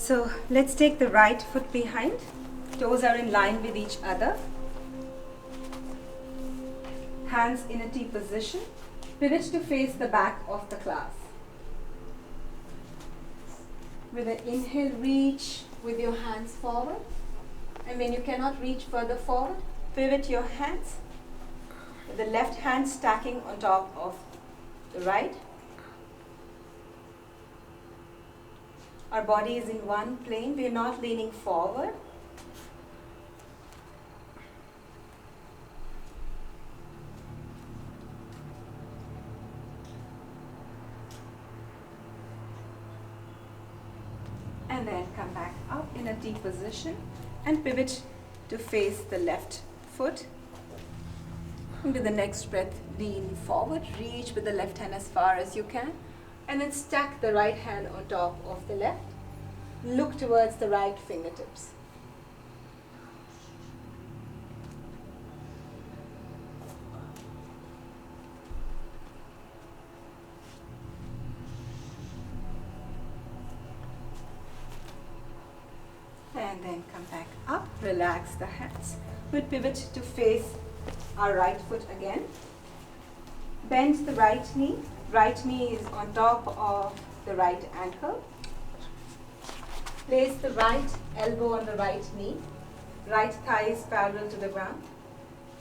So let's take the right foot behind. Toes are in line with each other. Hands in a T position. Pivot to face the back of the class. With an inhale, reach with your hands forward. And when you cannot reach further forward, pivot your hands. With the left hand stacking on top of the right. Our body is in one plane. We are not leaning forward. And then come back up in a T position and pivot to face the left foot. And with the next breath, lean forward, reach with the left hand as far as you can, and then stack the right hand on top of the left. Look towards the right fingertips. And then come back up, relax the hands. We'll pivot to face our right foot again. Bend the right knee. Right knee is on top of the right ankle. Place the right elbow on the right knee. Right thigh is parallel to the ground.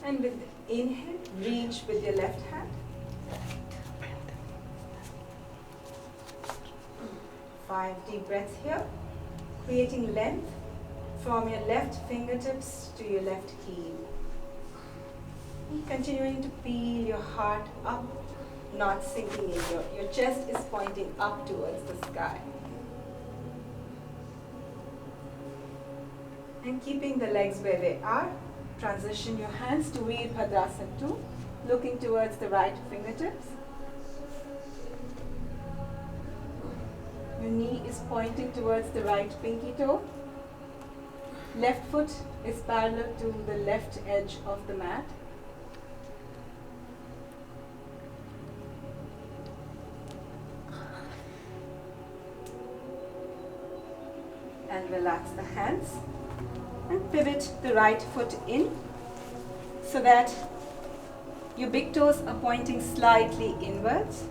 And with inhale, reach with your left hand. 5 deep breaths here, creating length from your left fingertips to your left heel. And continuing to peel your heart up, not sinking in. Your chest is pointing up towards the sky. And keeping the legs where they are, transition your hands to Virabhadrasana 2, looking towards the right fingertips. Your knee is pointing towards the right pinky toe. Left foot is parallel to the left edge of the mat. And relax the hands. And pivot the right foot in so that your big toes are pointing slightly inwards.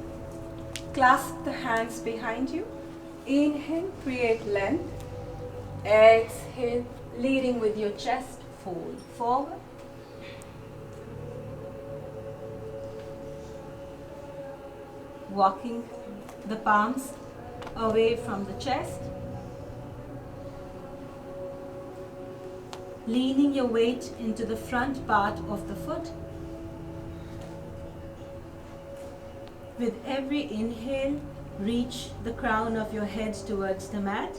Clasp the hands behind you. Inhale, create length. Exhale, leading with your chest, fold forward. Walking the palms away from the chest. Leaning your weight into the front part of the foot. With every inhale, reach the crown of your head towards the mat.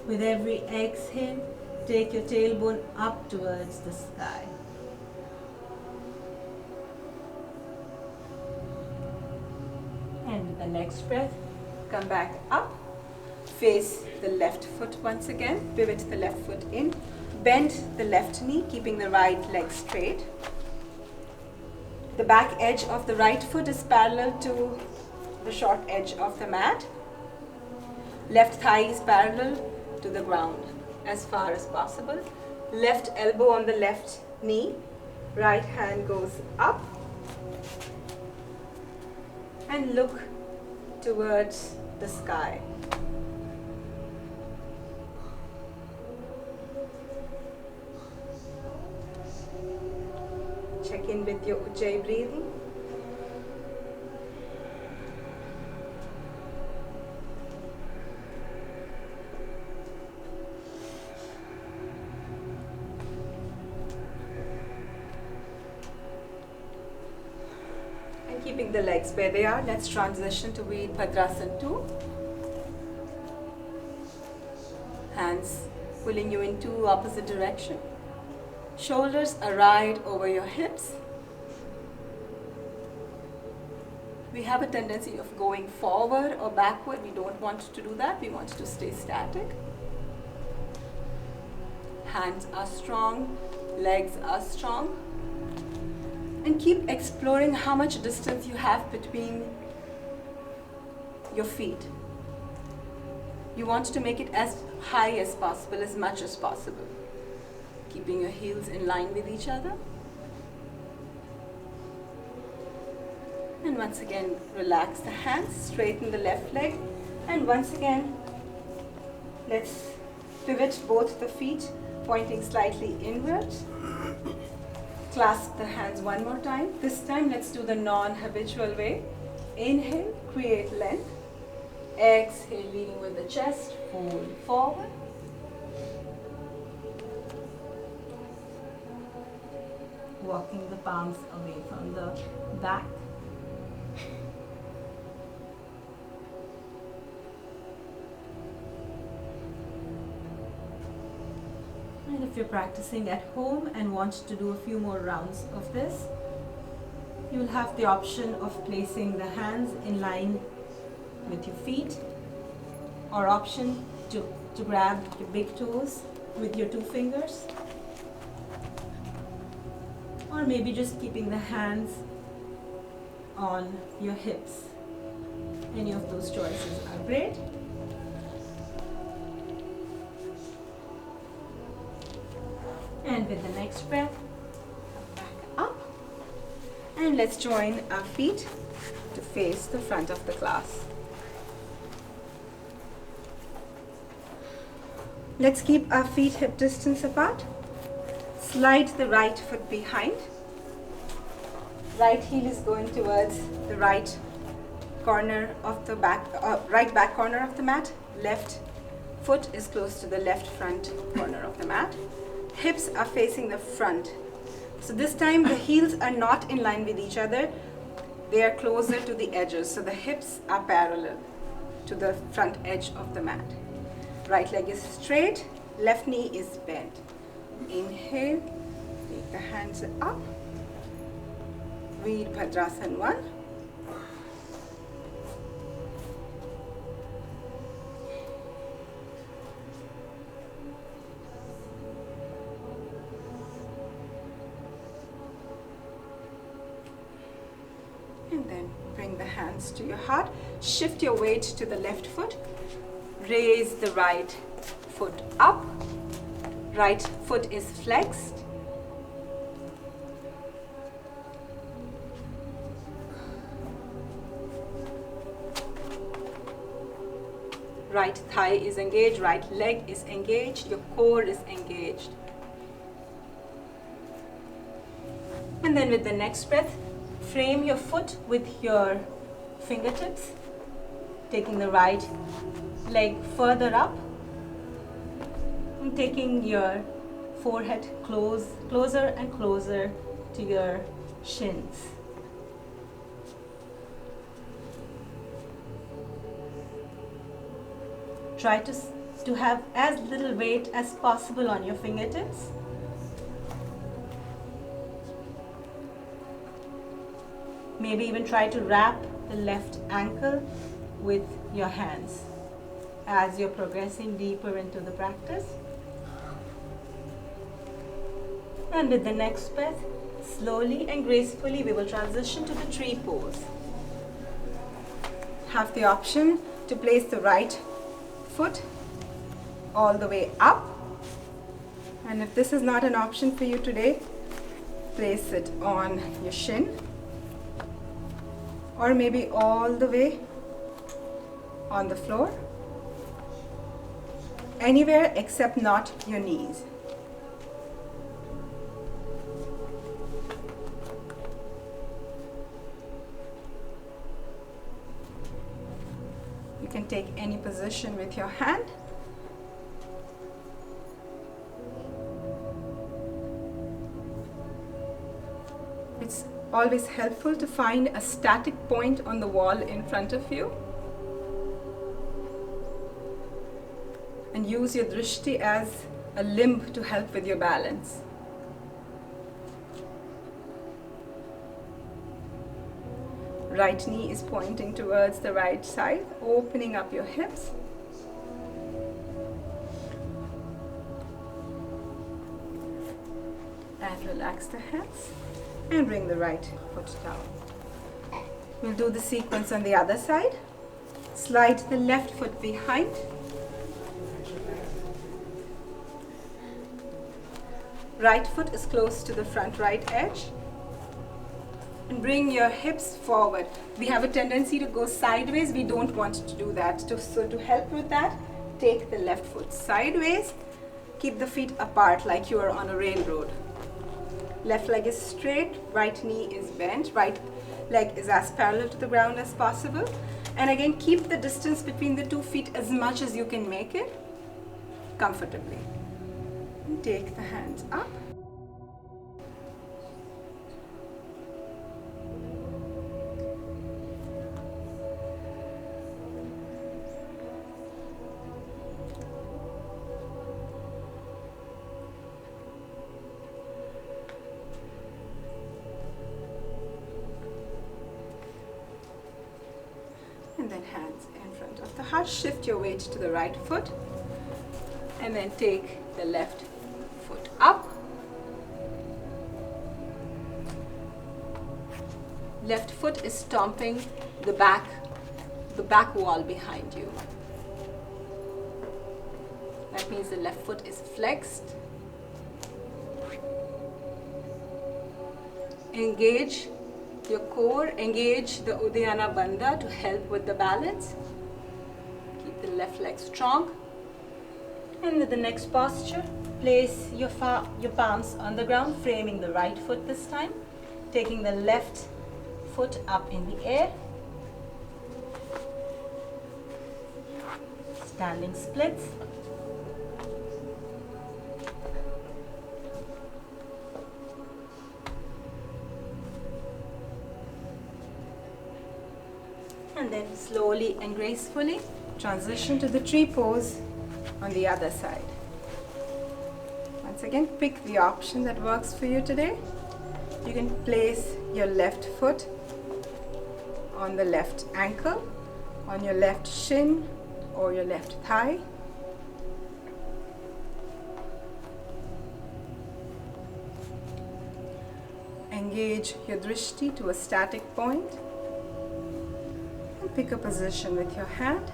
With every exhale, take your tailbone up towards the sky. And with the next breath, come back up. Face the left foot once again. Pivot the left foot in. Bend the left knee, keeping the right leg straight. The back edge of the right foot is parallel to the short edge of the mat. Left thigh is parallel to the ground as far as possible. Left elbow on the left knee. Right hand goes up. And look towards the sky. Check in with your Ujjayi breathing. And keeping the legs where they are, let's transition to Virabhadrasana 2. Hands pulling you in two opposite directions. Shoulders are right over your hips. We have a tendency of going forward or backward. We don't want to do that. We want to stay static. Hands are strong, legs are strong. And keep exploring how much distance you have between your feet. You want to make it as high as possible, as much as possible. Keeping your heels in line with each other. And once again, relax the hands, straighten the left leg. And once again, let's pivot both the feet, pointing slightly inwards. Clasp the hands one more time. This time, let's do the non-habitual way. Inhale, create length. Exhale, leading with the chest, fold forward. Walking the palms away from the back. And if you're practicing at home and want to do a few more rounds of this, you will have the option of placing the hands in line with your feet, or option to grab your big toes with your 2 fingers, or maybe just keeping the hands on your hips. Any of those choices are great. And with the next breath, come back up. And let's join our feet to face the front of the class. Let's keep our feet hip distance apart. Slide the right foot behind. Right heel is going towards the right corner of the back, right back corner of the mat. Left foot is close to the left front corner of the mat. Hips are facing the front. So this time the heels are not in line with each other. They are closer to the edges. So the hips are parallel to the front edge of the mat. Right leg is straight, left knee is bent. Inhale, take the hands up. Virabhadrasana 1. And then bring the hands to your heart. Shift your weight to the left foot. Raise the right foot up. Right foot is flexed. Right thigh is engaged, right leg is engaged, your core is engaged. And then with the next breath, frame your foot with your fingertips, taking the right leg further up and taking your forehead closer and closer to your shins. Try to have as little weight as possible on your fingertips. Maybe even try to wrap the left ankle with your hands as you're progressing deeper into the practice. And with the next breath, slowly and gracefully, we will transition to the tree pose. Have the option to place the right foot all the way up, and if this is not an option for you today, place it on your shin, or maybe all the way on the floor, anywhere except not your knees. You can take any position with your hand. It's always helpful to find a static point on the wall in front of you and use your drishti as a limb to help with your balance. Right knee is pointing towards the right side, opening up your hips. And relax the hands and bring the right foot down. We'll do the sequence on the other side. Slide the left foot behind. Right foot is close to the front right edge. And bring your hips forward. We have a tendency to go sideways. We don't want to do that. So to help with that, take the left foot sideways. Keep the feet apart like you are on a railroad. Left leg is straight, right knee is bent, right leg is as parallel to the ground as possible. And again, keep the distance between the 2 feet as much as you can make it comfortably. And take the hands up. And then hands in front of the heart. Shift your weight to the right foot. And then take the left foot up. Left foot is stomping the back wall behind you. That means the left foot is flexed. Engage your core, engage the Uddiyana Bandha to help with the balance. Keep the left leg strong. And with the next posture, place your palms on the ground, framing the right foot this time. Taking the left foot up in the air. Standing splits. And then slowly and gracefully transition to the tree pose on the other side. Once again, pick the option that works for you today. You can place your left foot on the left ankle, on your left shin or your left thigh. Engage your drishti to a static point. Pick a position with your hand.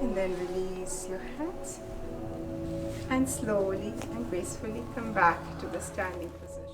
And then release your hands and slowly and gracefully come back to the standing position.